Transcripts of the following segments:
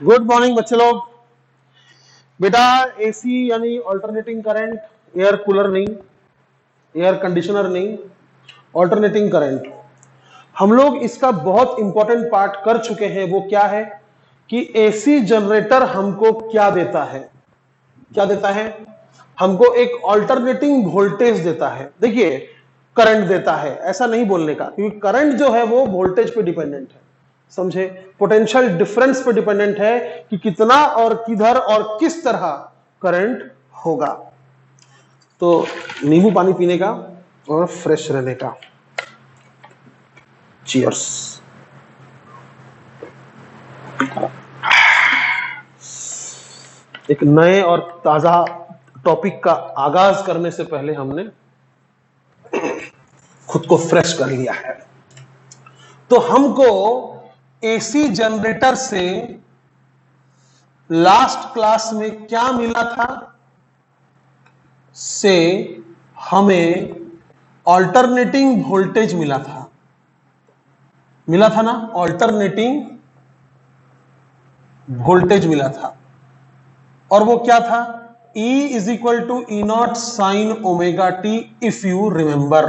Good morning बच्चे लोग। बेटा एसी यानी ऑल्टरनेटिंग करंट, एयर कूलर नहीं, एयर कंडीशनर नहीं, ऑल्टरनेटिंग करंट। हम लोग इसका बहुत इंपॉर्टेंट पार्ट कर चुके हैं। वो क्या है कि एसी जनरेटर हमको क्या देता है? क्या देता है? हमको एक ऑल्टरनेटिंग वोल्टेज देता है। देखिए, करंट देता है, ऐसा नहीं बोलने का, क्योंकि करंट जो है वो वोल्टेज पे डिपेंडेंट है, समझे? पोटेंशियल डिफरेंस पे डिपेंडेंट है कि कितना और किधर और किस तरह करंट होगा। तो नींबू पानी पीने का और फ्रेश रहने का। चीयर्स। एक नए और ताजा टॉपिक का आगाज करने से पहले हमने खुद को फ्रेश कर लिया है। तो हमको एसी जनरेटर से लास्ट क्लास में क्या मिला था? से हमें ऑल्टरनेटिंग वोल्टेज मिला था। मिला था ना? ऑल्टरनेटिंग वोल्टेज मिला था। और वो क्या था? E is equal to E naught sine omega t, if you remember,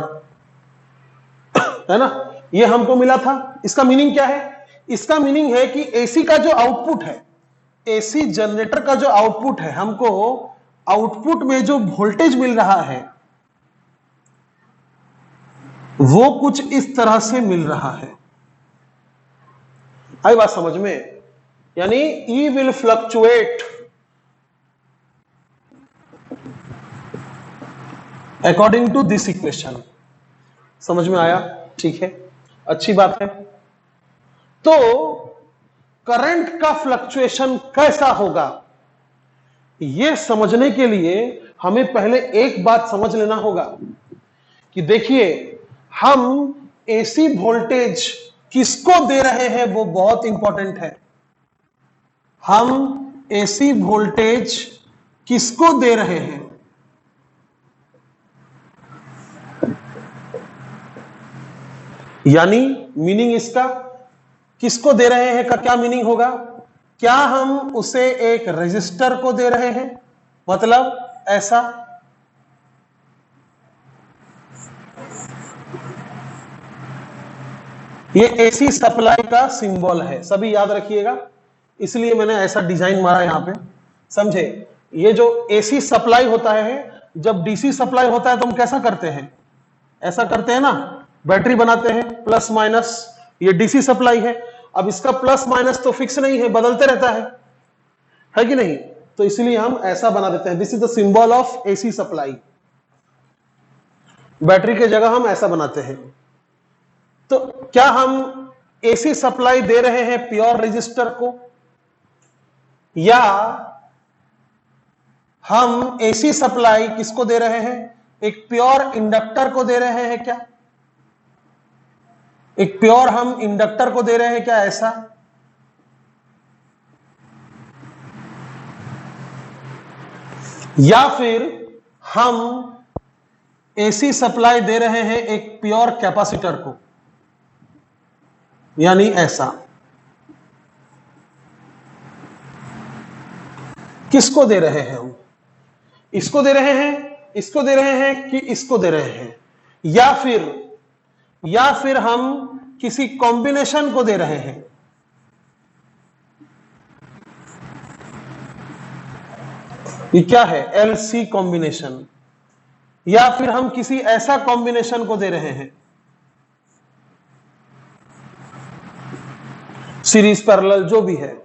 है ना? ये हमको मिला था। इसका मीनिंग क्या है? इसका मीनिंग है कि एसी का जो आउटपुट है, एसी जनरेटर का जो आउटपुट है, हमको आउटपुट में जो वोल्टेज मिल रहा है वो कुछ इस तरह से मिल रहा है। आई बात समझ में? यानी E will fluctuate according to this equation. समझ में आया? ठीक है, अच्छी बात है। तो करंट का फ्लक्चुएशन कैसा होगा, यह समझने के लिए हमें पहले एक बात समझ लेना होगा कि देखिए, हम एसी वोल्टेज किसको दे रहे हैं, वो बहुत इंपॉर्टेंट है। हम एसी वोल्टेज किसको दे रहे हैं? यानी मीनिंग इसका, किसको दे रहे हैं का क्या मीनिंग होगा? क्या हम उसे एक रेजिस्टर को दे रहे हैं? मतलब ऐसा, ये एसी सप्लाई का सिंबल है, सभी याद रखिएगा, इसलिए मैंने ऐसा डिजाइन मारा यहां पे, समझे? ये जो एसी सप्लाई होता है, जब डीसी सप्लाई होता है तो हम कैसा करते हैं? ऐसा करते हैं ना, बैटरी बनाते हैं प्लस माइनस। ये डीसी सप्लाई है। अब इसका प्लस माइनस तो फिक्स नहीं है, बदलते रहता है कि नहीं? तो इसलिए हम ऐसा बना देते हैं, this is the symbol of AC supply. Battery के जगह हम ऐसा बनाते हैं। तो क्या हम एसी सप्लाई दे रहे हैं प्योर रेजिस्टर को, या हम एसी सप्लाई किसको दे रहे हैं? एक प्योर इंडक्टर को दे रहे हैं क्या? एक प्योर हम इंडक्टर को दे रहे हैं क्या? ऐसा, या फिर हम एसी सप्लाई दे रहे हैं एक प्योर कैपेसिटर को, यानी ऐसा। किसको दे रहे हैं हम? इसको दे रहे हैं, इसको दे रहे हैं कि इसको दे रहे हैं? या फिर हम किसी कॉम्बिनेशन को दे रहे हैं? ये क्या है? LC combination. या फिर हम किसी ऐसा कॉम्बिनेशन को दे रहे हैं, सीरीज पैरेलल जो भी है।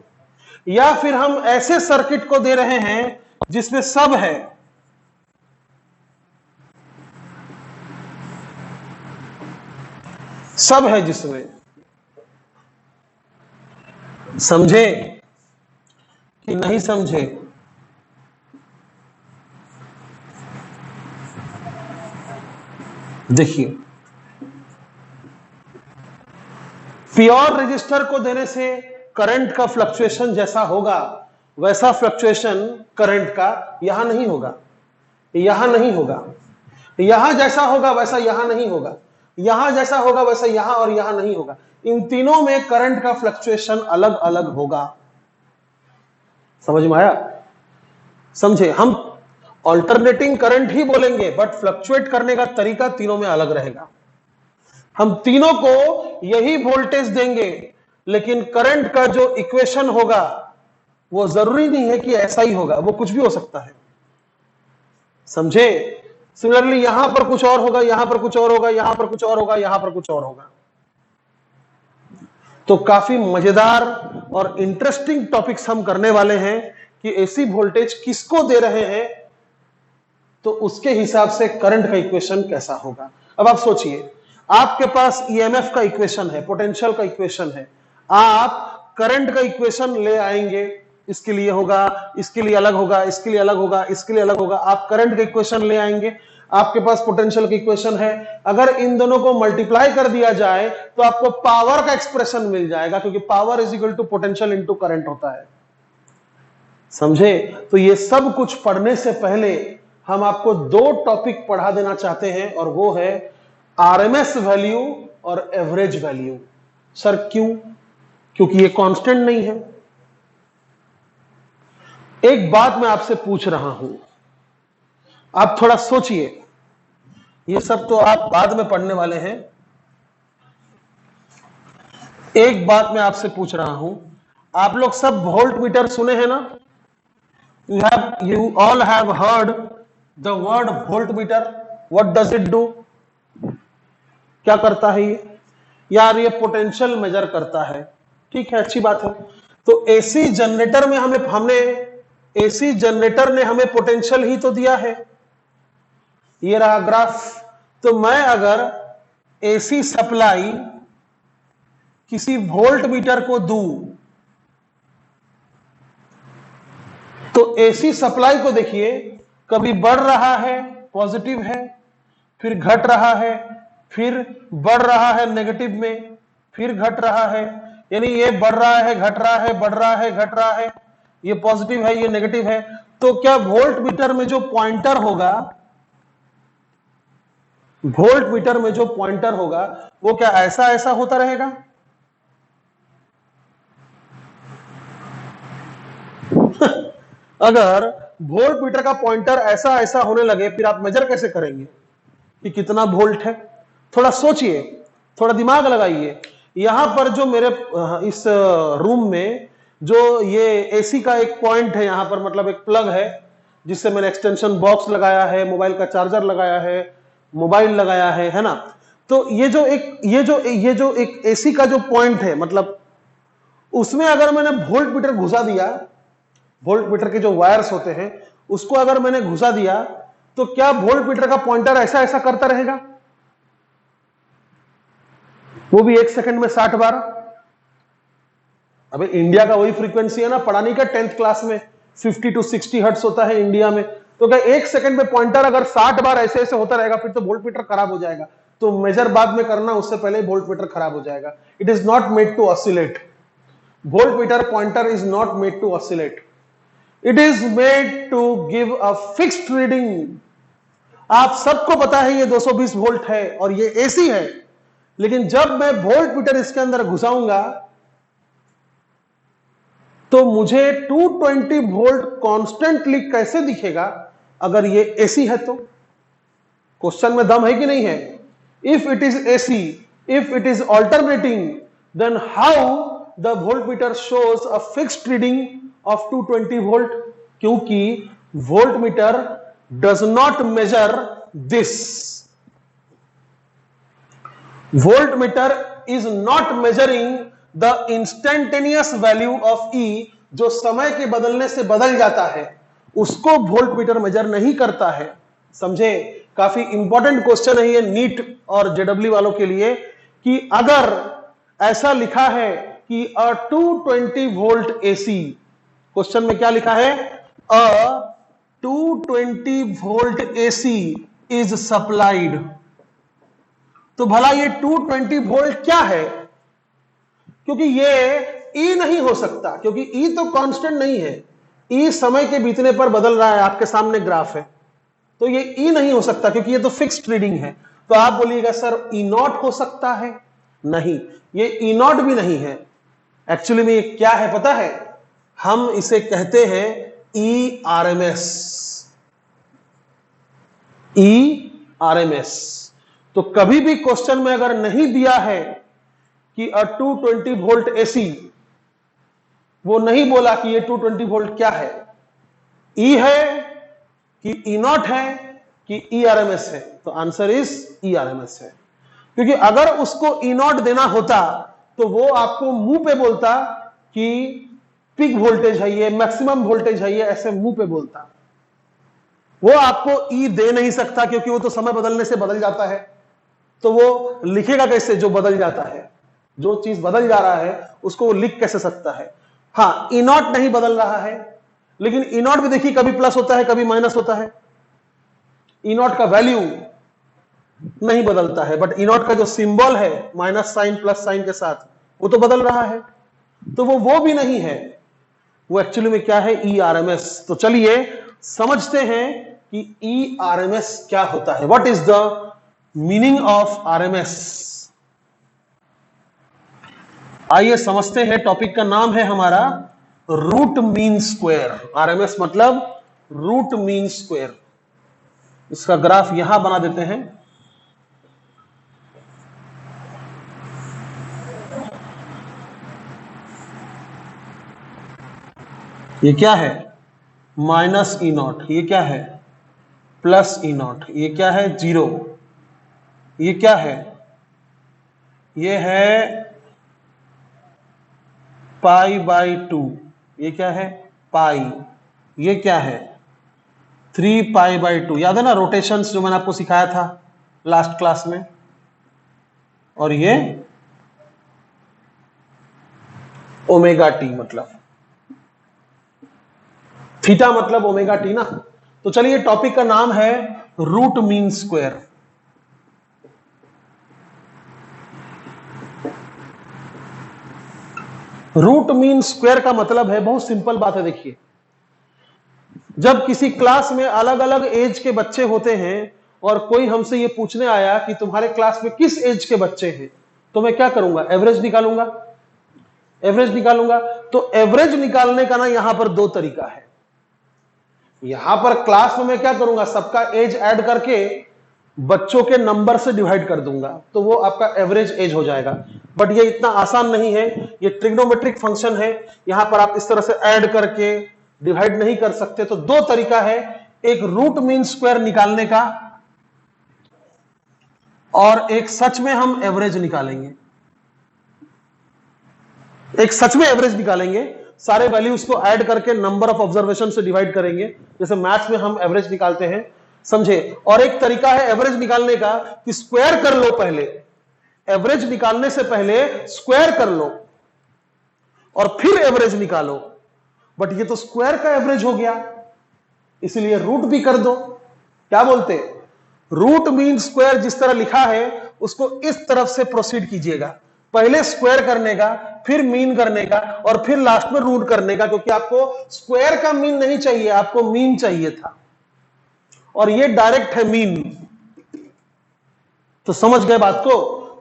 या फिर हम ऐसे सर्किट को दे रहे हैं जिसमें सब है, सब है जिसमें। समझे कि नहीं समझे? देखिए, प्योर रेजिस्टर को देने से करंट का फ्लक्चुएशन जैसा होगा, वैसा फ्लक्चुएशन करंट का यहां नहीं होगा, यहां नहीं होगा। यहां जैसा होगा वैसा यहां नहीं होगा, यहां जैसा होगा वैसा यहां और यहां नहीं होगा। इन तीनों में करंट का फ्लक्चुएशन अलग अलग होगा। समझ में आया? समझे? हम ऑल्टरनेटिंग करंट ही बोलेंगे बट फ्लक्चुएट करने का तरीका तीनों में अलग रहेगा। हम तीनों को यही वोल्टेज देंगे लेकिन करंट का जो इक्वेशन होगा वो जरूरी नहीं है कि ऐसा ही होगा, वो कुछ भी हो सकता है। समझे? सिमिलरली यहां पर कुछ और होगा, यहां पर कुछ और होगा, यहां पर कुछ और होगा, यहां पर कुछ और होगा। तो काफी मजेदार और इंटरेस्टिंग टॉपिक्स हम करने वाले हैं कि एसी वोल्टेज किसको दे रहे हैं तो उसके हिसाब से करंट का इक्वेशन कैसा होगा। अब आप सोचिए, आपके पास ईएमएफ का इक्वेशन है, पोटेंशियल का इक्वेशन है, आप करंट का इक्वेशन ले आएंगे, इसके लिए होगा, इसके लिए अलग होगा, इसके लिए अलग होगा, इसके लिए अलग होगा। आप करंट का इक्वेशन ले आएंगे, आपके पास पोटेंशियल की इक्वेशन है, अगर इन दोनों को मल्टीप्लाई कर दिया जाए तो आपको पावर का एक्सप्रेशन मिल जाएगा, क्योंकि power is equal to potential into current होता है। समझे? तो ये सब कुछ पढ़ने से पहले हम आपको दो टॉपिक पढ़ा देना चाहते हैं और वो है आरएमएस वैल्यू और एवरेज वैल्यू। सर क्यों? क्योंकि ये कांस्टेंट नहीं है। एक बात मैं आपसे पूछ रहा हूं, आप थोड़ा सोचिए, ये सब तो आप बाद में पढ़ने वाले हैं। एक बात मैं आपसे पूछ रहा हूं, आप लोग सब वोल्ट मीटर सुने हैं ना? You all have heard the word voltmeter. What does it do? क्या करता है ये? यार ये पोटेंशियल मेजर करता है। ठीक है, अच्छी बात है। तो एसी जनरेटर में हमने एसी जनरेटर ने हमें पोटेंशियल ही तो दिया है। ये रहा ग्राफ। तो मैं अगर एसी सप्लाई किसी वोल्ट मीटर को दूं तो एसी सप्लाई को देखिए, कभी बढ़ रहा है पॉजिटिव है, फिर घट रहा है, फिर बढ़ रहा है नेगेटिव में, फिर घट रहा है। यानी ये बढ़ रहा है, घट रहा है, बढ़ रहा है, घट रहा है, ये पॉजिटिव है, ये नेगेटिव है। तो क्या वोल्ट मीटर में जो पॉइंटर होगा, वोल्ट मीटर में जो पॉइंटर होगा वो क्या ऐसा ऐसा होता रहेगा? अगर वोल्ट मीटर का पॉइंटर ऐसा ऐसा होने लगे फिर आप मेजर कैसे करेंगे कि कितना वोल्ट है? थोड़ा सोचिए, थोड़ा दिमाग लगाइए। यहां पर जो मेरे इस रूम में जो ये एसी का एक पॉइंट है, यहां पर मतलब एक प्लग है जिससे मैंने एक्सटेंशन बॉक्स लगाया है, मोबाइल का चार्जर लगाया है, मोबाइल लगाया है ना? तो ये जो एक एसी का जो पॉइंट है, मतलब उसमें अगर मैंने वोल्ट मीटर घुसा दिया, वोल्ट मीटर के जो वायर्स होते हैं उसको अगर मैंने घुसा दिया तो क्या वोल्ट मीटर का पॉइंटर ऐसा ऐसा करता रहेगा? वो भी 1 सेकंड में 60 बार। अबे इंडिया का वही फ्रीक्वेंसी है ना, पढ़ा नहीं क्या 10th क्लास में 50 to 60 हर्ट्ज होता है इंडिया में। तो क्या 1 सेकंड में पॉइंटर अगर 60 बार ऐसे ऐसे होता रहेगा फिर तो वोल्ट मीटर खराब हो जाएगा। तो मेजर बाद में करना, उससे पहले वोल्ट मीटर खराब हो जाएगा। It is not made to oscillate. Volt meter pointer is not made to oscillate, it is made to give a fixed reading. आप सबको पता है ये 220 वोल्ट है और ये एसी है, लेकिन जब मैं वोल्ट मीटर इसके अंदर घुसाऊंगा तो मुझे 220 वोल्ट कॉन्स्टेंटली कैसे दिखेगा अगर ये एसी है? तो क्वेश्चन में दम है कि नहीं है? If it is AC, if it is alternating, then how the volt meter shows a fixed reading of 220 volt? क्योंकि volt meter does not measure this. Volt meter is not measuring the instantaneous value of E, जो समय के बदलने से बदल जाता है, उसको वोल्ट मीटर मेजर नहीं करता है। समझे? काफी इंपॉर्टेंट क्वेश्चन है ये नीट और जेडब्ल्यू वालों के लिए कि अगर ऐसा लिखा है कि अ 220 वोल्ट एसी, क्वेश्चन में क्या लिखा है? अ 220 वोल्ट एसी इज सप्लाइड। तो भला ये 220 वोल्ट क्या है? क्योंकि ये ई नहीं हो सकता, क्योंकि ई तो कांस्टेंट नहीं है, ई समय के बीतने पर बदल रहा है। आपके सामने ग्राफ है, तो ये ई नहीं हो सकता क्योंकि ये तो फिक्स्ड रीडिंग है। तो आप बोलिएगा सर ई नॉट हो सकता है? नहीं, ये ई नॉट भी नहीं है। एक्चुअली में ये क्या है पता है? हम इसे कहते हैं ERMS। ERMS। तो कभी भी क्वेश्चन में अगर नहीं दिया है कि 220 वोल्ट AC, वो नहीं बोला कि ये 220 वोल्ट क्या है, E है कि E0 है कि ERMS है, तो आंसर इज ERMS है। क्योंकि अगर उसको E0 देना होता तो वो आपको मुंह पे बोलता कि पीक वोल्टेज है ये, मैक्सिमम वोल्टेज है ये, ऐसे मुंह पे बोलता। वो आपको E दे नहीं सकता क्योंकि वो तो समय बदलने से बदल जाता है, तो वो लिखेगा कैसे जो बदल जाता है? जो चीज बदल जा रहा है उसको वो लिख कैसे सकता है? हाँ, E0 नहीं बदल रहा है, लेकिन E0 भी देखिए कभी प्लस होता है कभी माइनस होता है। E0 का वैल्यू नहीं बदलता है, बट E0 का जो सिंबल है माइनस साइन प्लस साइन के साथ, वो तो बदल रहा है। तो वो भी नहीं है, वो एक्चुअली में क्या है? ERMS। तो चलिए समझते हैं कि ERMS क्या होता है। What is the meaning of RMS? आइए समझते हैं। टॉपिक का नाम है हमारा रूट मीन स्क्वायर। RMS मतलब रूट मीन स्क्वायर। इसका ग्राफ यहां बना देते हैं। ये क्या है? Minus E0। ये क्या है? Plus E0। ये क्या है? 0। ये क्या है? ये है पाई बाई 2। ये क्या है? पाई। ये क्या है? 3 पाई बाई 2। याद है ना रोटेशंस जो मैंने आपको सिखाया था लास्ट क्लास में? और ये ओमेगा टी, मतलब थीटा मतलब ओमेगा टी ना। तो चलिए, टॉपिक का नाम है root mean square. Root mean square का मतलब है, बहुत सिंपल बात है। देखिए, जब किसी क्लास में अलग अलग एज के बच्चे होते हैं और कोई हमसे ये पूछने आया कि तुम्हारे क्लास में किस एज के बच्चे हैं, तो मैं क्या करूंगा? एवरेज निकालूंगा। एवरेज निकालूंगा। तो एवरेज निकालने का ना यहां पर दो तरीका है। यहां पर क्लास में मैं क्या करूंगा? सबका एज ऐड करके बच्चों के नंबर से डिवाइड कर दूंगा, तो वो आपका एवरेज एज हो जाएगा। बट ये इतना आसान नहीं है, ये ट्रिग्नोमेट्रिक फंक्शन है। यहां पर आप इस तरह से ऐड करके डिवाइड नहीं कर सकते। तो दो तरीका है, एक रूट मीन स्क्वायर निकालने का और एक सच में हम एवरेज निकालेंगे। एक सच में एवरेज निकालेंगे, सारे वैल्यूज को ऐड करके नंबर ऑफ ऑब्जर्वेशन से डिवाइड करेंगे, जैसे मैथ्स में हम एवरेज निकालते हैं, समझे? और एक तरीका है एवरेज निकालने का कि स्क्वायर कर लो पहले। एवरेज निकालने से पहले स्क्वायर कर लो और फिर एवरेज निकालो। बट ये तो स्क्वायर का एवरेज हो गया, इसलिए रूट भी कर दो। क्या बोलते? रूट मीन स्क्वायर जिस तरह लिखा है उसको इस तरफ से प्रोसीड कीजिएगा। पहले स्क्वायर करने का, फिर मीन करने का, और फिर लास्ट में रूट करने का, क्योंकि आपको स्क्वायर का मीन नहीं चाहिए, आपको मीन चाहिए था, और ये डायरेक्ट है मीन। तो समझ गए बात को?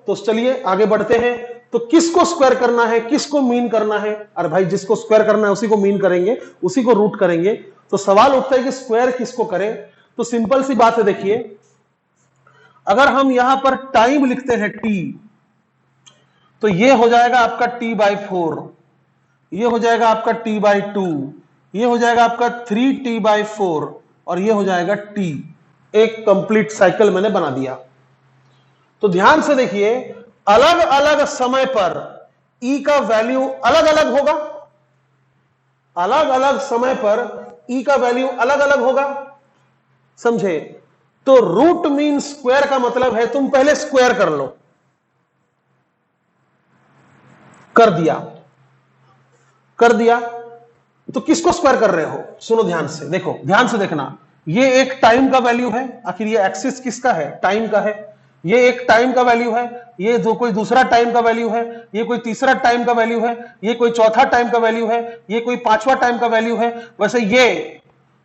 तो चलिए आगे बढ़ते हैं। तो किसको स्क्वायर करना है, किसको मीन करना है? अरे भाई, जिसको स्क्वायर करना है उसी को मीन करेंगे, उसी को रूट करेंगे। तो सवाल उठता है कि स्क्वायर किसको करें? तो सिंपल सी बात है। देखिए, अगर हम यहां पर टाइम लिखते हैं t, तो ये हो जाएगा आपका t/4, ये हो जाएगा आपका t/2, ये हो जाएगा आपका 3t/4, और ये हो जाएगा t। एक कंप्लीट साइकिल मैंने बना दिया। तो ध्यान से देखिए, अलग अलग समय पर e का वैल्यू अलग अलग होगा। अलग अलग समय पर e का वैल्यू अलग अलग होगा, समझे? तो रूट मीन स्क्वायर का मतलब है तुम पहले स्क्वायर कर लो। कर दिया, कर दिया। तो किसको स्क्वायर कर रहे हो? सुनो ध्यान से, देखो ध्यान से देखना। ये एक टाइम का वैल्यू है, आखिर ये एक्सिस किसका है? टाइम का है। ये एक टाइम का वैल्यू है, ये जो कोई दूसरा टाइम का वैल्यू है, ये कोई तीसरा टाइम का वैल्यू है, ये कोई चौथा टाइम का वैल्यू है, ये कोई पांचवा टाइम का वैल्यू है। वैसे ये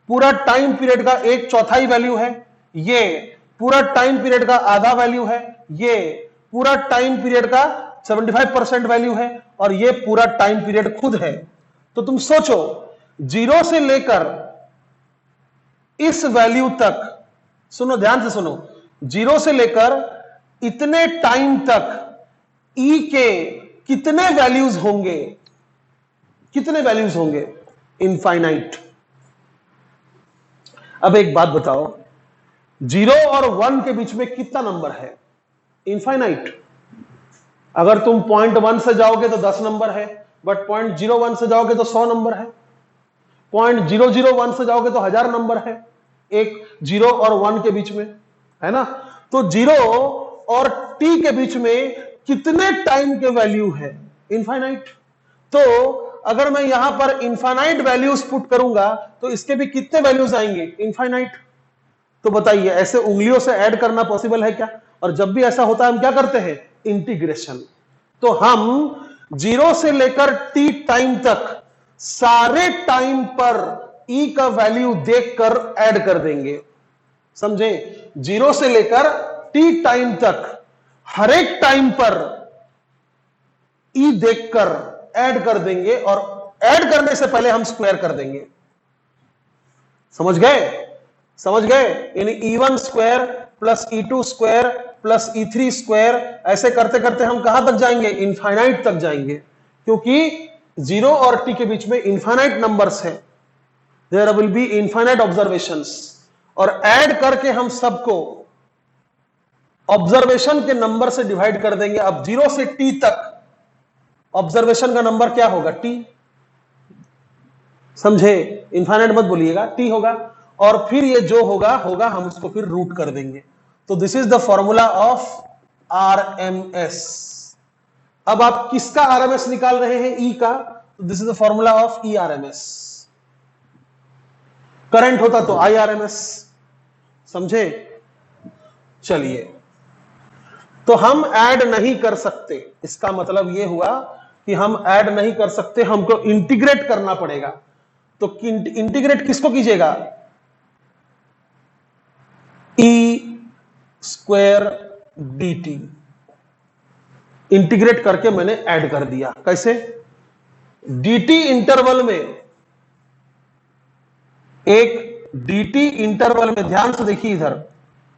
पूरा टाइम पीरियड का एक चौथाई वैल्यू है, ये पूरा टाइम पीरियड का आधा वैल्यू है, ये पूरा टाइम पीरियड का 75% वैल्यू है, और ये पूरा टाइम पीरियड खुद है। तो तुम सोचो, 0 से लेकर इस वैल्यू तक, सुनो ध्यान से सुनो, 0 से लेकर इतने टाइम तक ई के कितने वैल्यूज होंगे? कितने वैल्यूज होंगे? इनफाइनाइट। अब एक बात बताओ, 0 और 1 के बीच में कितना नंबर है? इनफाइनाइट। अगर तुम 0.1 से जाओगे तो 10 नंबर है, बट 0.01 से जाओगे तो 100 नंबर है, 0.001 से जाओगे तो 1000 नंबर है, एक 0 और 1 के बीच में, है ना? तो 0 और t के बीच में कितने टाइम के वैल्यू है? इनफाइनाइट। तो अगर मैं यहां पर इनफाइनाइट वैल्यूज पुट करूंगा तो इसके भी कितने वैल्यूज आएंगे? इनफाइनाइट। तो बताइए, ऐसे उंगलियों से ऐड करना पॉसिबल है क्या? और जब भी ऐसा होता है हम क्या करते हैं? इंटीग्रेशन। तो हम 0 से लेकर t टाइम तक सारे टाइम पर e का वैल्यू देखकर ऐड कर देंगे। समझे? 0 से लेकर t टाइम तक हर एक टाइम पर e देखकर ऐड कर देंगे, और ऐड करने से पहले हम स्क्वायर कर देंगे। समझ गए? समझ गए? यानी E1 square plus E2 square plus E3 square, ऐसे करते करते हम कहां तक जाएंगे? इनफाइनाइट तक जाएंगे, क्योंकि 0 और t के बीच में इनफाइनाइट नंबर्स है। There will be infinite observations, और ऐड करके हम सबको ऑब्जर्वेशन के नंबर से डिवाइड कर देंगे। अब 0 से t तक ऑब्जर्वेशन का नंबर क्या होगा? t। समझे? इनफाइनाइट मत बोलिएगा, t होगा, और फिर ये जो होगा हम उसको फिर रूट कर देंगे। तो this is the formula of RMS। अब आप किसका RMS निकाल रहे हैं? E का। तो this is the formula of ERMS। Current होता तो IRMS। समझे? चलिए, तो हम ऐड नहीं कर सकते, इसका मतलब यह हुआ कि हम ऐड नहीं कर सकते, हमको इंटीग्रेट करना पड़ेगा। तो इंटीग्रेट किसको कीजिएगा? E square dt। इंटीग्रेट करके मैंने ऐड कर दिया। कैसे? dt इंटरवल में, एक dt इंटरवल में, ध्यान से देखिए, इधर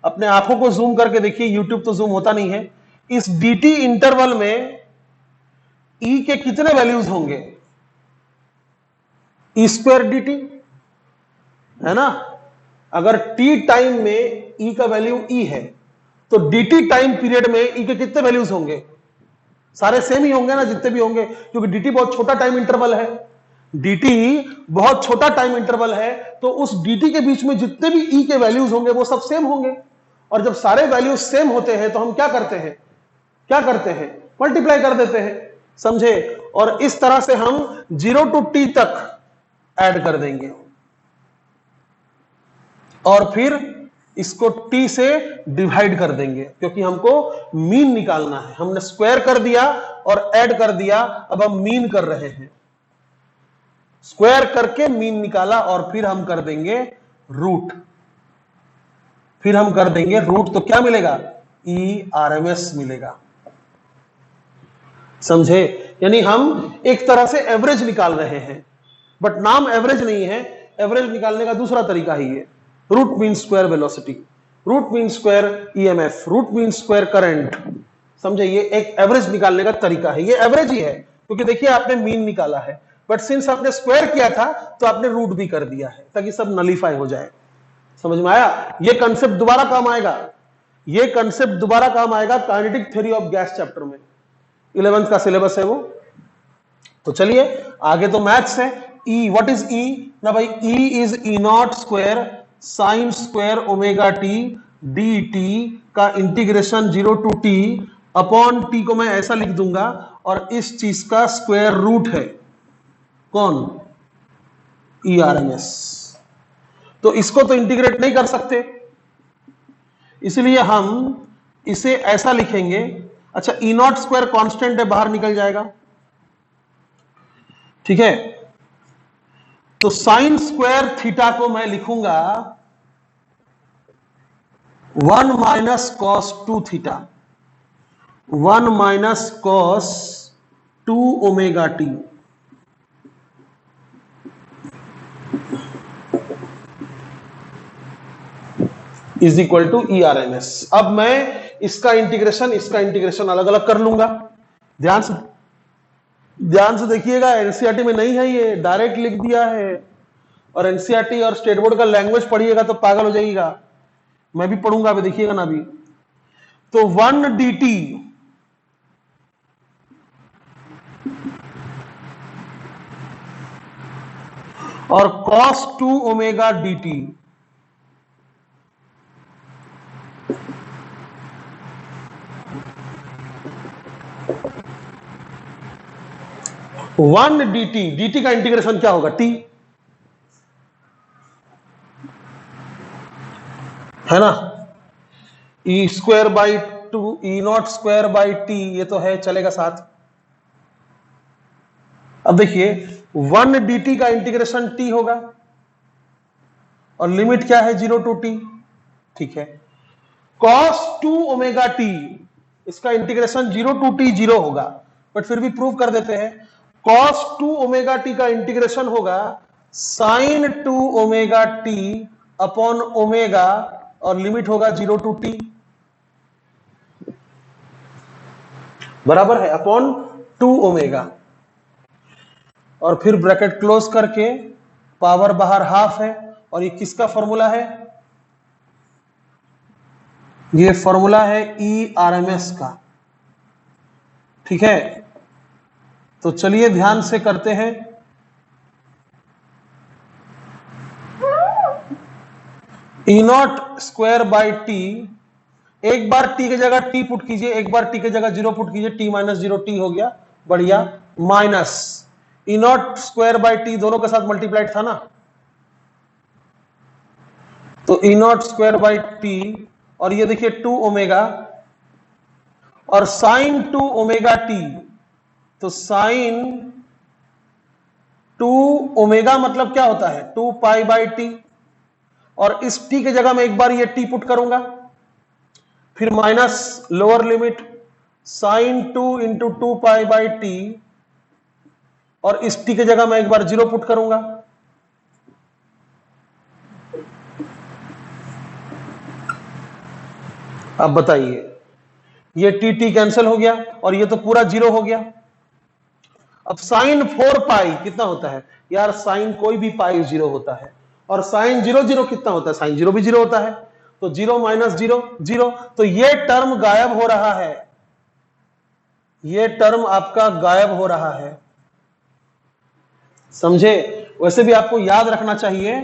अपने आंखों को जूम करके देखिए, यूट्यूब तो जूम होता नहीं है। इस dt इंटरवल में e के कितने वैल्यूज होंगे? ई स्क्वायर dt, है ना? अगर t टाइम में e का वैल्यू e है, तो dt टाइम पीरियड में e के कितने वैल्यूज होंगे? सारे सेम ही होंगे ना, जितने भी होंगे, क्योंकि dt बहुत छोटा टाइम इंटरवल है। dt बहुत छोटा टाइम इंटरवल है, तो उस dt के बीच में जितने भी e के वैल्यूज होंगे वो सब सेम होंगे। और जब सारे वैल्यूज सेम होते हैं तो हम क्या करते हैं? मल्टीप्लाई कर देते हैं। समझे? और इस तरह से हम 0 to t तक ऐड कर देंगे, और फिर इसको t से डिवाइड कर देंगे, क्योंकि हमको मीन निकालना है। हमने स्क्वायर कर दिया और ऐड कर दिया, अब हम मीन कर रहे हैं। स्क्वायर करके मीन निकाला, और फिर हम कर देंगे रूट। तो क्या मिलेगा? ERMS मिलेगा। समझे? यानी हम एक तरह से एवरेज निकाल रहे हैं, बट नाम एवरेज नहीं है। एवरेज निकालने का दूसरा तरीका ही है। Root mean square velocity, root mean square EMF, root mean square current. समझे? ये एक एवरेज निकालने का तरीका है। ये एवरेज ही है, क्योंकि देखिए आपने मीन निकाला है, बट सिंस आपने स्क्वायर किया था तो आपने रूट भी कर दिया है, ताकि सब नलीफाई हो जाए। समझ में आया? ये कंसेप्ट दोबारा काम आएगा, kinetic theory of gas chapter में, 11th का सिलेबस है वो। तो चलिए आगे, तो मैथ्स है। E, what is E? ना भाई, E is E0 square sine square omega T dt का integration 0 to t upon t को मैं ऐसा लिख दूंगा, और इस चीज का स्क्वायर रूट है कौन? ERMS। तो इसको तो इंटीग्रेट नहीं कर सकते, इसलिए हम इसे ऐसा लिखेंगे। अच्छा, E0 स्क्वायर कांस्टेंट है, बाहर निकल जाएगा, ठीक है? तो साइन स्क्वायर थीटा को मैं लिखूंगा 1 minus cos 2 theta, 1 minus cos 2 omega t. Is equal to E R M S. अब मैं इसका इंटीग्रेशन अलग अलग कर लूंगा। ध्यान से देखिएगा, एनसीईआरटी में नहीं है, ये डायरेक्ट लिख दिया है। और एनसीईआरटी और स्टेट बोर्ड का लैंग्वेज पढ़िएगा तो पागल हो जाइएगा। मैं भी पढ़ूंगा, अभी देखिएगा ना। अभी तो 1 dt और cos 2 omega dt, one dt का इंटीग्रेशन क्या होगा? t, है ना। E square by 2 E not square by T, ये तो है, चलेगा साथ। अब देखिए 1 dt का इंटीग्रेशन t होगा और लिमिट क्या है? 0 टू t। ठीक है। cos 2 ओमेगा t, इसका इंटीग्रेशन 0 टू t 0 होगा, बट फिर भी प्रूव कर देते हैं। cos 2 ओमेगा t का इंटीग्रेशन होगा sin 2 omega t upon omega, और लिमिट होगा 0 टू t, बराबर है अपॉन 2 ओमेगा। और फिर ब्रैकेट क्लोज करके पावर बाहर हाफ है। और ये किसका फॉर्मूला है? ये फॉर्मूला है ई आर एम एस का। ठीक है, तो चलिए ध्यान से करते हैं। ई नॉट स्क्वायर बाई टी, एक बार टी की जगह टी पुट कीजिए, एक बार टी की जगह 0 पुट कीजिए, टी माइनस 0 टी हो गया, बढ़िया। Minus E not square by T, दोनों के साथ मल्टीप्लाइड था ना, तो ई नॉट स्क्वायर बाई टी, और ये देखिए 2 ओमेगा, और साइन 2 ओमेगा टी, तो साइन 2 ओमेगा मतलब क्या होता है? 2 पाई बाई टी, और इस टी की जगह में एक बार ये टी पुट करूंगा, फिर minus lower limit sine 2 into 2 pi by t, और इस टी की जगह मैं एक बार 0 पुट करूंगा। अब बताइए, ये टी टी कैंसिल हो गया और ये तो पूरा 0 हो गया। अब साइन 4 पाई कितना होता है यार? साइन कोई भी पाई 0 होता है, और साइन 0 0 कितना होता है? साइन 0 भी 0 होता है, तो 0 माइनस 0 0, तो ये टर्म गायब हो रहा है, ये टर्म आपका गायब हो रहा है, समझे। वैसे भी आपको याद रखना चाहिए,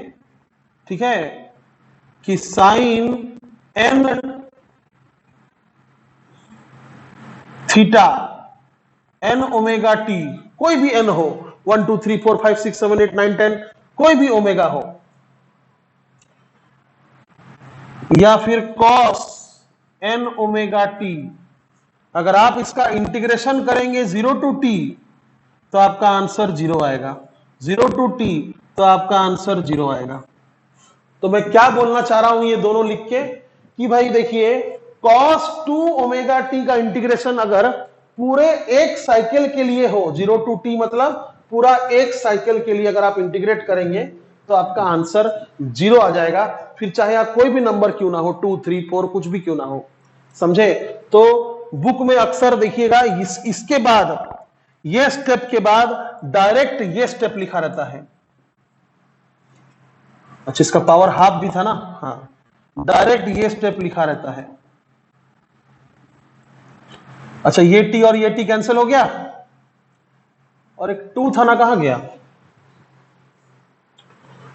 ठीक है, कि sine n theta n omega t, कोई भी एन हो, 1 2 3 4 5 6 7 8 9 10, कोई भी ओमेगा हो, या फिर कॉस एन ओमेगा टी, अगर आप इसका इंटीग्रेशन करेंगे 0 टू टी तो आपका आंसर 0 आएगा, 0 टू टी तो आपका आंसर 0 आएगा। तो मैं क्या बोलना चाह रहा हूं ये दोनों लिख के, कि भाई देखिए cos 2 ओमेगा टी का इंटीग्रेशन अगर पूरे एक साइकिल के लिए हो, 0 टू टी मतलब पूरा एक साइकिल के लिए अगर आप इंटीग्रेट करेंगे तो आपका आंसर 0 आ जाएगा, फिर चाहे आप कोई भी नंबर क्यों ना हो, 2 3 4 कुछ भी क्यों ना हो, समझे। तो बुक में अक्सर देखिएगा इसके बाद, ये स्टेप के बाद डायरेक्ट ये स्टेप लिखा रहता है। अच्छा, इसका पावर हाफ भी था ना, हाँ, डायरेक्ट ये स्टेप लिखा रहता है। अच्छा, ये टी और ये टी कैंसिल हो गया, और एक 2 था ना, कहां गया?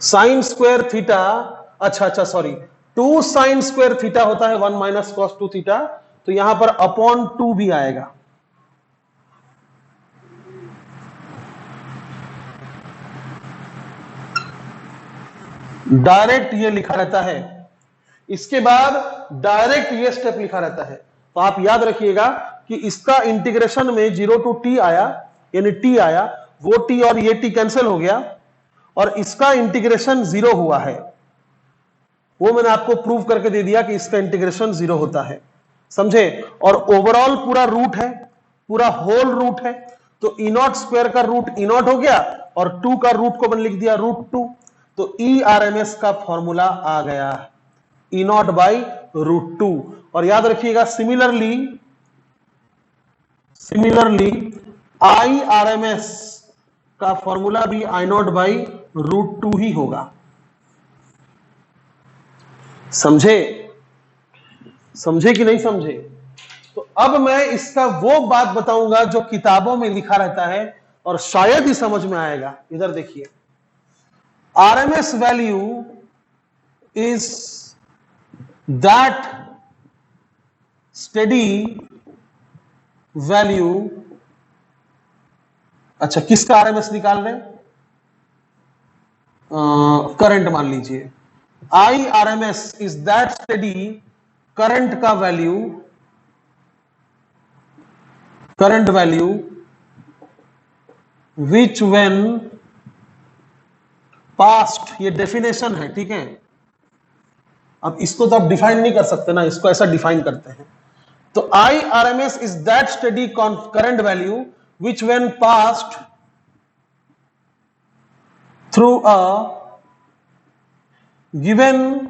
साइन स्क्वायर थीटा, अच्छा सॉरी, 2 साइन स्क्वायर थीटा होता है 1 माइनस कॉस 2 थीटा, तो यहां पर अपॉन 2 भी आएगा। डायरेक्ट ये लिखा रहता है, इसके बाद डायरेक्ट ये स्टेप लिखा रहता है। तो आप याद रखिएगा कि इसका इंटीग्रेशन में 0 टू टी आया, यानी टी आया, वो टी और ये टी कैंसिल हो गया, और इसका इंटीग्रेशन 0 हुआ है, वो मैंने आपको प्रूव करके दे दिया कि इसका इंटीग्रेशन 0 होता है, समझे। और ओवरऑल पूरा रूट है, पूरा होल रूट है, तो ई नॉट स्क्वायर का रूट ई नॉट हो गया, और 2 का रूट को मैंने लिख दिया √2, तो ई आर एम एस का फॉर्मूला आ गया। E naught by √2। और याद रखिएगा similarly I R M S का फॉर्मूला भी आई नॉट बाई √2 ही होगा। समझे कि नहीं समझे? तो अब मैं इसका वो बात बताऊंगा जो किताबों में लिखा रहता है और शायद ही समझ में आएगा। इधर देखिए, RMS value is that steady value. अच्छा, किसका आरएमएस निकाल रहे हैं? करंट मान लीजिए। I RMS is that steady current का value, current value which when passed, ये डेफिनेशन है, ठीक है। अब इसको तो आप डिफाइन नहीं कर सकते ना, इसको ऐसा डिफाइन करते हैं। तो I R M S is that steady current value which when passed through a given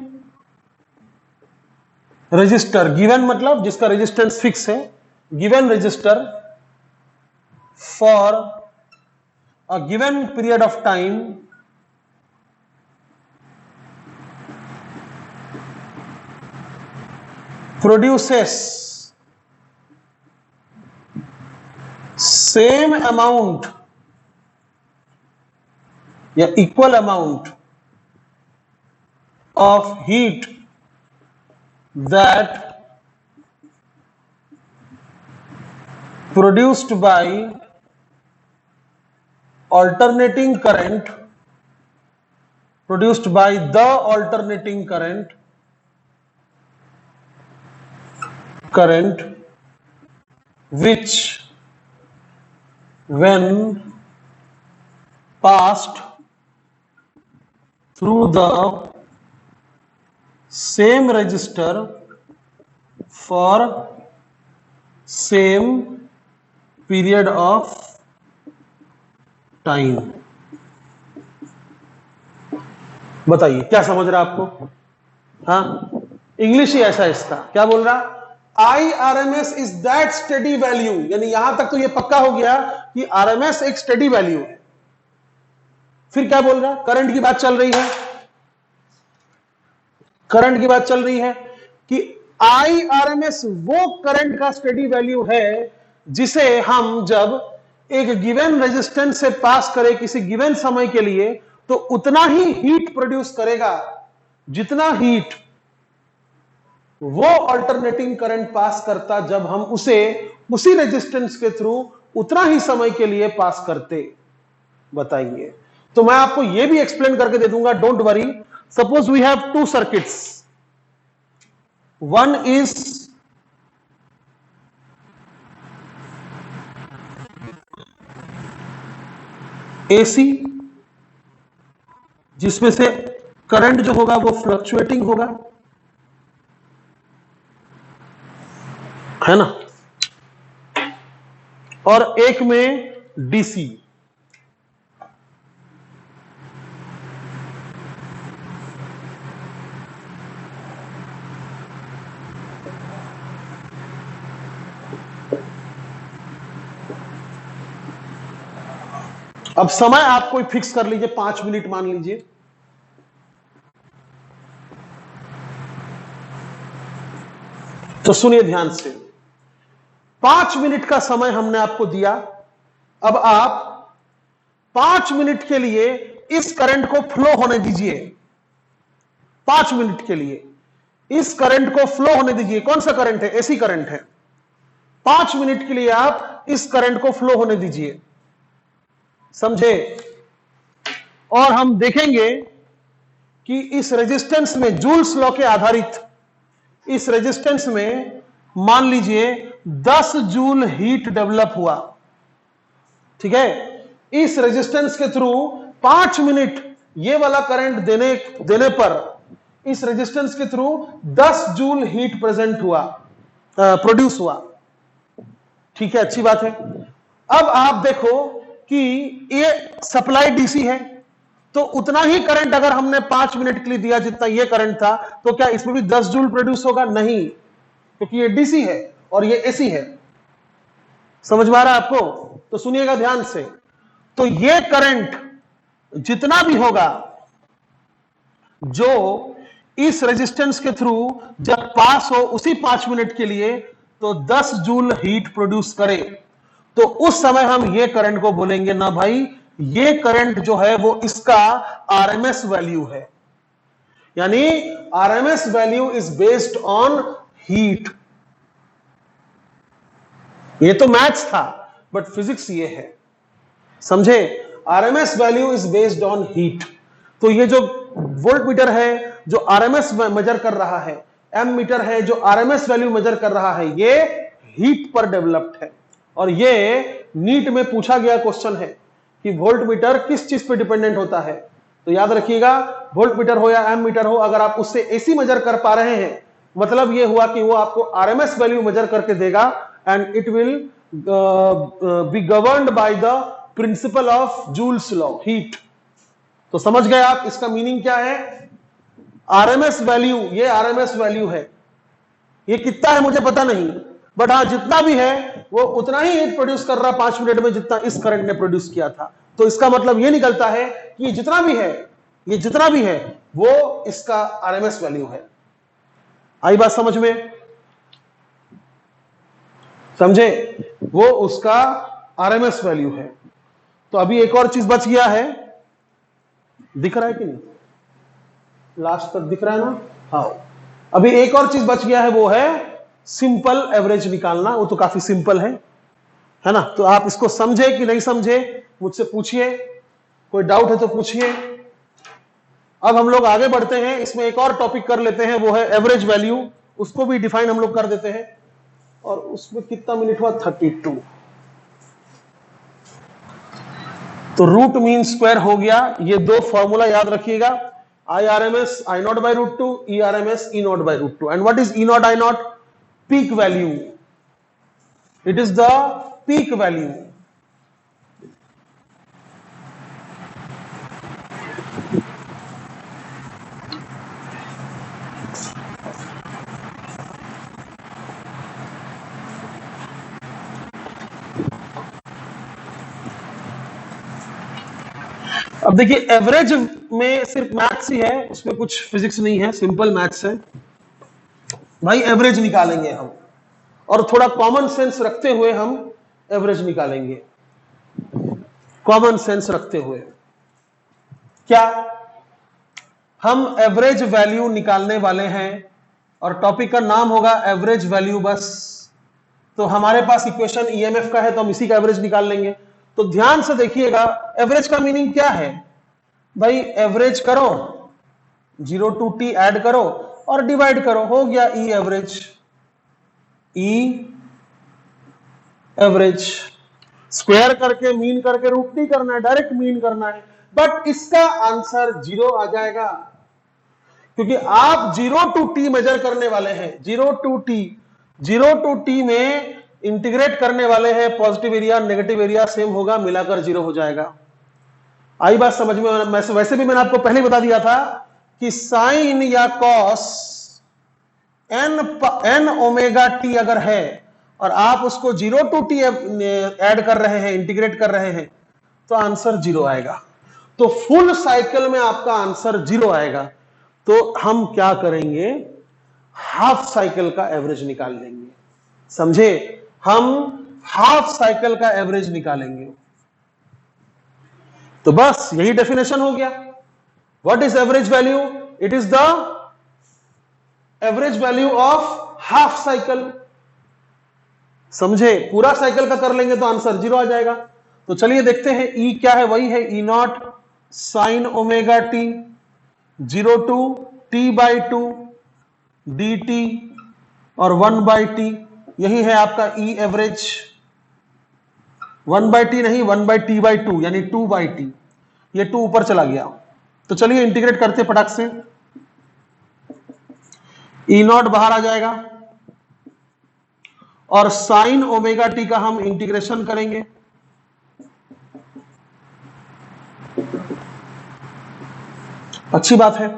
resistor, given मतलब जिसका रेजिस्टेंस फिक्स है, given resistor for a given period of time produces same amount या equal amount of heat that produced by alternating current, produced by the alternating current which when passed through the same resistor for same period of time। बताइए क्या समझ रहा आपको? हाँ, English ही ऐसा है इसका। क्या बोल रहा? I R M S is that steady value, यानी यहां तक तो ये पक्का हो गया कि आरएमएस एक स्टेडी वैल्यू है। फिर क्या बोल रहा? करंट की बात चल रही है, करंट की बात चल रही है कि आई आर एम एस वो करंट का स्टेडी वैल्यू है जिसे हम जब एक गिवन रेजिस्टेंस से पास करें किसी गिवन समय के लिए, तो उतना ही हीट प्रोड्यूस करेगा जितना हीट वो अल्टरनेटिंग करंट पास करता जब हम उसे उसी रेजिस्टेंस के थ्रू उतना ही समय के लिए पास करते। बताइए। तो मैं आपको यह भी एक्सप्लेन करके दे दूंगा, don't worry. Suppose we have two circuits, one is AC, जिसमें से करंट जो होगा वो फ्लक्चुएटिंग होगा, है ना, और एक में डीसी। अब समय आप कोई फिक्स कर लीजिए, 5 मिनट मान लीजिए। तो सुनिए ध्यान से, 5 मिनट का समय हमने आपको दिया। अब आप 5 मिनट के लिए इस करंट को फ्लो होने दीजिए। 5 मिनट के लिए इस करंट को फ्लो होने दीजिए। कौन सा करंट है? एसी करंट है। 5 मिनट के लिए आप इस करंट को फ्लो होने दीजिए, समझे? और हम देखेंगे कि इस रेजिस्टेंस में, जूल्स लॉ के आधारित इस रेजिस्टेंस में मान लीजिए 10 जूल हीट डेवलप हुआ, ठीक है। इस रेजिस्टेंस के थ्रू 5 मिनट ये वाला करंट देने पर इस रेजिस्टेंस के थ्रू 10 जूल हीट प्रेजेंट हुआ, प्रोड्यूस हुआ, ठीक है। अच्छी बात है। अब आप देखो कि ये सप्लाई डीसी है, तो उतना ही करंट अगर हमने 5 मिनट के लिए दिया जितना ये करंट था, तो क्या इसमें भी 10 जूल प्रोड्यूस होगा? नहीं, क्योंकि ये डीसी है और ये एसी है। समझ में आ रहा है आपको? तो सुनिएगा ध्यान से। तो ये करंट जितना भी होगा जो इस रेजिस्टेंस के थ्रू जब पास हो उसी 5 मिनट के लिए, तो 10 जूल हीट प्रोड्यूस करे, तो उस समय हम ये करंट को बोलेंगे ना भाई, ये करंट जो है वो इसका आरएमएस वैल्यू है। यानी RMS value is based on heat. ये तो मैथ्स था, बट फिजिक्स ये है, समझे? RMS value is based on heat. तो ये जो वोल्ट मीटर है जो आरएमएस मेजर कर रहा है, एम मीटर है जो आरएमएस वैल्यू मेजर कर रहा है, ये हीट पर डेवलप्ड है। और ये नीट में पूछा गया क्वेश्चन है कि वोल्ट मीटर किस चीज पे डिपेंडेंट होता है। तो याद रखिएगा, वोल्ट मीटर हो या एम मीटर हो, अगर आप उससे एसी मेजर कर पा रहे हैं, मतलब ये हुआ कि वो आपको आरएमएस वैल्यू मेजर करके देगा, and it will be governed by the principle of joules law, heat. तो समझ गए आप इसका मीनिंग क्या है? आरएमएस वैल्यू, ये आरएमएस वैल्यू है। ये कितना है मुझे पता नहीं, बट हाँ जितना भी है वो उतना ही हीट प्रोड्यूस कर रहा 5 मिनट में जितना इस करंट ने प्रोड्यूस किया था। तो इसका मतलब ये निकलता है कि ये जितना भी है वो इसका आरएमएस वैल्यू है। आई बात समझ में? समझे? वो उसका आरएमएस वैल्यू है। तो अभी एक और चीज बच गया है, दिख रहा है कि नहीं? लास्ट तक दिख रहा है ना? हाँ, अभी एक और चीज बच गया है, वो है सिंपल एवरेज निकालना। वो तो काफी सिंपल है ना? तो आप इसको समझे कि नहीं समझे मुझसे पूछिए, कोई डाउट है तो पूछिए। अब हम लोग आगे बढ़ते हैं, इसमें एक और टॉपिक कर लेते हैं, वो है एवरेज वैल्यू। उसको भी डिफाइन हम लोग कर देते हैं। और उसमें कितना मिनट हुआ? 32। तो रूट मीन स्क्वायर हो गया। ये दो फॉर्मूला याद रखिएगा, IRMS I0 by root 2, ERMS E0 by root 2. And what is E0 I0? Peak value. It is the peak value. अब देखिए, एवरेज में सिर्फ मैथ्स ही है, उसमें कुछ फिजिक्स नहीं है, सिंपल मैथ्स है भाई। एवरेज निकालेंगे हम, और थोड़ा कॉमन सेंस रखते हुए हम एवरेज निकालेंगे। कॉमन सेंस रखते हुए क्या हम एवरेज वैल्यू निकालने वाले हैं, और टॉपिक का नाम होगा एवरेज वैल्यू बस। तो हमारे पास इक्वेशन ईएमएफ का है, तो हम इसी का एवरेज निकाल लेंगे। तो ध्यान से देखिएगा, एवरेज का मीनिंग क्या है भाई? एवरेज करो, 0 to t ऐड करो और डिवाइड करो, हो गया ई एवरेज। ई एवरेज स्क्वायर करके मीन करके रूट नहीं करना है, डायरेक्ट मीन करना है। बट इसका आंसर 0 आ जाएगा, क्योंकि आप 0 to t मेजर करने वाले हैं। 0 to t में इंटीग्रेट करने वाले हैं। Positive area negative area same होगा, मिलाकर 0 हो जाएगा। आई बात समझ में? वैसे भी मैंने आपको पहले बता दिया था कि साइन या कॉस n ओमेगा t अगर है और आप उसको 0 to t ऐड कर रहे हैं, इंटीग्रेट कर रहे हैं, तो आंसर 0 आएगा। तो फुल साइकिल में आपका आंसर 0 आएगा। तो हम क्या करेंगे? हाफ साइकिल का एवरेज निकाल लेंगे। समझे? हम हाफ साइकिल का एवरेज निकालेंगे। तो बस यही डेफिनेशन हो गया। What is average value? It is the average value of half cycle. समझे? पूरा साइकिल का कर लेंगे तो आंसर 0 आ जाएगा। तो चलिए देखते हैं ई क्या है। वही है E0 sign omega T 0 to t/2 dt और 1/t। यही है आपका ई एवरेज। 1/t नहीं, 1/t/2 यानी 2/t। ये 2 ऊपर चला गया। तो चलिए इंटीग्रेट करते फटाक से। E0 बाहर आ जाएगा और साइन ओमेगा टी का हम इंटीग्रेशन करेंगे। अच्छी बात है।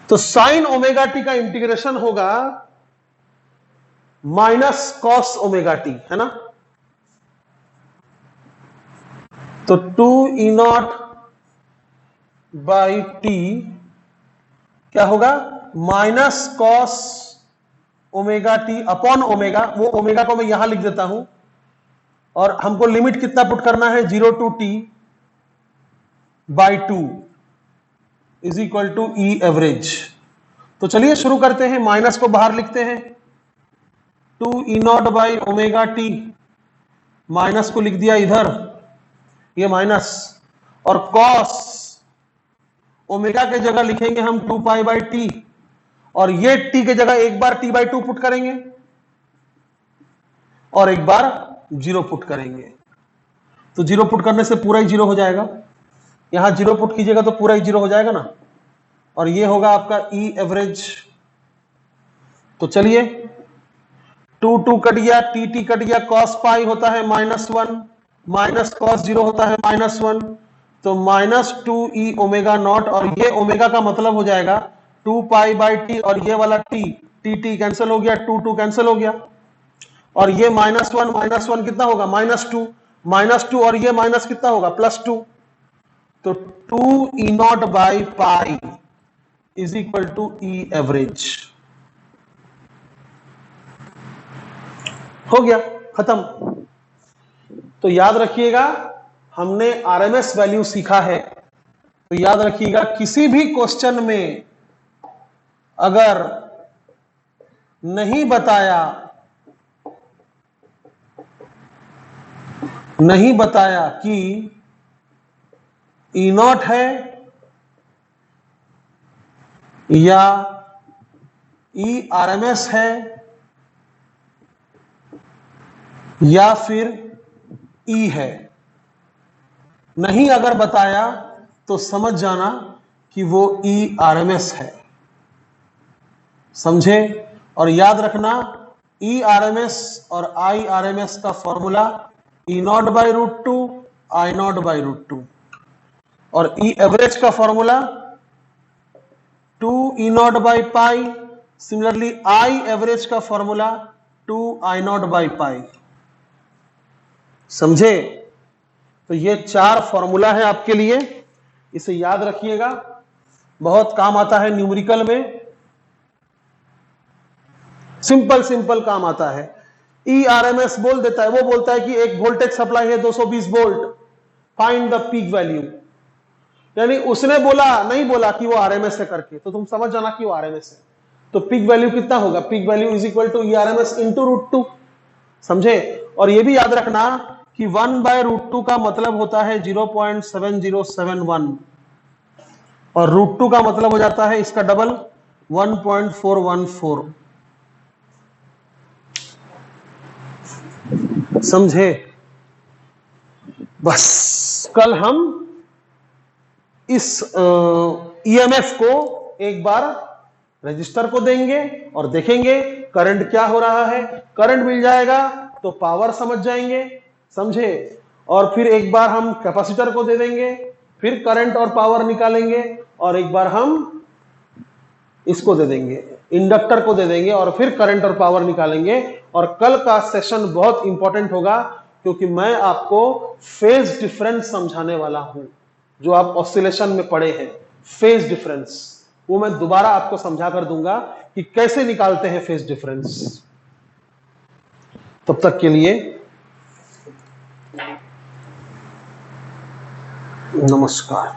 तो साइन ओमेगा टी का इंटीग्रेशन होगा माइनस कॉस ओमेगा टी, है ना। तो 2E0 बाई टी क्या होगा, minus cos omega T upon omega, वो ओमेगा को मैं यहां लिख देता हूं, और हमको लिमिट कितना पुट करना है, 0 to t by 2 is equal to E average. तो चलिए शुरू करते हैं, माइनस को बाहर लिखते हैं, 2E0 by omega T, minus को लिख दिया इधर, ये माइनस, और कॉस ओमेगा के जगह लिखेंगे हम 2 पाई बाई टी, और ये टी के जगह एक बार टी बाई 2 पुट करेंगे और एक बार 0 पुट करेंगे। तो 0 पुट करने से पूरा ही 0 हो जाएगा, यहां 0 पुट कीजिएगा तो पूरा ही 0 हो जाएगा ना, और ये होगा आपका ई एवरेज। तो चलिए 2 2 कट गया, टी कट गया, कॉस पाई होता है -1, माइनस कॉस 0 होता है -1, तो -2e ओमेगा नॉट, और ये ओमेगा का मतलब हो जाएगा 2 पाई बाई टी, और ये वाला टी कैंसिल हो गया, 2 2 कैंसिल हो गया, और ये -1 कितना होगा, -2 और ये माइनस कितना होगा, +2, तो 2E0 by pi is equal to E average. हो गया, खत्म। तो याद रखिएगा, हमने आरएमएस वैल्यू सीखा है, तो याद रखिएगा किसी भी क्वेश्चन में अगर नहीं बताया कि E0 है या ई आरएमएस है या फिर ई है, नहीं अगर बताया तो समझ जाना कि वो ई आरएमएस है, समझे। और याद रखना, ई आरएमएस और आई आरएमएस का formula E0 by √2 I0 by √2, और ई एवरेज का formula 2E0 by pi, similarly I average का फॉर्मूला 2I0 बाई पाई, समझे। तो ये 4 फॉर्मूला है आपके लिए, इसे याद रखिएगा, बहुत काम आता है न्यूमेरिकल में, सिंपल काम आता है। ई आरएमएस बोल देता है, वो बोलता है कि एक वोल्टेज सप्लाई है 220 volt, find the peak value, यानी उसने नहीं बोला कि वो आरएमएस है करके, तो तुम समझ जाना कि वो आरएमएस है। तो पीक वैल्यू कितना होगा, peak value is equal to E RMS into √2, समझे। और ये भी याद रखना कि 1 बाय √2 का मतलब होता है 0.7071, और √2 का मतलब हो जाता है इसका डबल 1.414, समझे। बस कल हम इस ईएमएफ को एक बार रजिस्टर को देंगे और देखेंगे करंट क्या हो रहा है, करंट मिल जाएगा तो पावर समझ जाएंगे, समझे। और फिर एक बार हम कैपेसिटर को दे देंगे, फिर करंट और पावर निकालेंगे, और एक बार हम इसको दे देंगे, इंडक्टर को दे देंगे, और फिर करंट और पावर निकालेंगे। और कल का सेशन बहुत इंपॉर्टेंट होगा, क्योंकि मैं आपको फेज डिफरेंस समझाने वाला हूं, जो आप ऑसिलेशन में पढ़े हैं, फेज डिफरेंस, वो मैं दोबारा आपको समझा कर दूंगा कि कैसे निकालते हैं फेज डिफरेंस। तब तक के लिए नमस्कार।